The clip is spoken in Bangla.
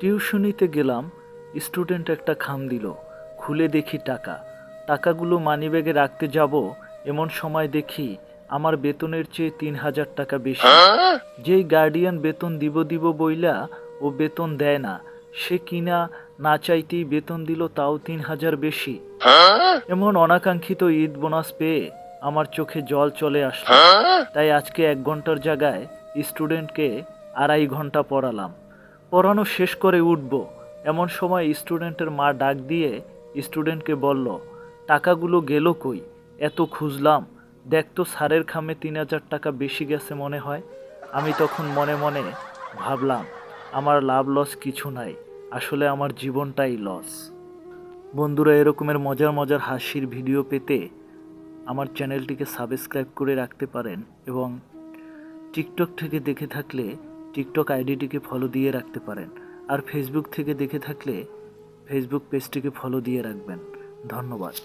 টিউশনিতে গেলাম, স্টুডেন্ট একটা খাম দিল, খুলে দেখি টাকাগুলো মানিব্যাগে রাখতে যাব, এমন সময় দেখি আমার বেতনের চেয়ে ৩,০০০ টাকা বেশি। যেই গার্ডিয়ান বেতন দিব বইলা ও বেতন দেয় না, সে কিনা না চাইতেই বেতন দিল, তাও ৩,০০০ বেশি। এমন অনাকাঙ্ক্ষিত ঈদ বোনাস পেয়ে আমার চোখে জল চলে আসলো। তাই আজকে ১ ঘন্টার জায়গায় স্টুডেন্টকে ২.৫ ঘন্টা পড়ালাম। পড়ানো শেষ করে উঠব, এমন সময় স্টুডেন্টের মা ডাক দিয়ে স্টুডেন্টকে বলল, টাকাগুলো গেল কই? এত খুঁজলাম, দেখ তো স্যারের খামে ৩,০০০ টাকা বেশি গেছে মনে হয়। আমি তখন মনে মনে ভাবলাম, আমার লাভ লস কিছু নাই, আসলে আমার জীবনটাই লস। বন্ধুরা, এরকমের মজার হাসির ভিডিও পেতে আমার চ্যানেলটিকে সাবস্ক্রাইব করে রাখতে পারেন এবং টিকটক থেকে দেখে থাকলে টিকটক আইডিটিকে ফলো দিয়ে রাখতে পারেন, আর ফেসবুক থেকে দেখে থাকলে ফেসবুক পেজটিকে ফলো দিয়ে রাখবেন। ধন্যবাদ।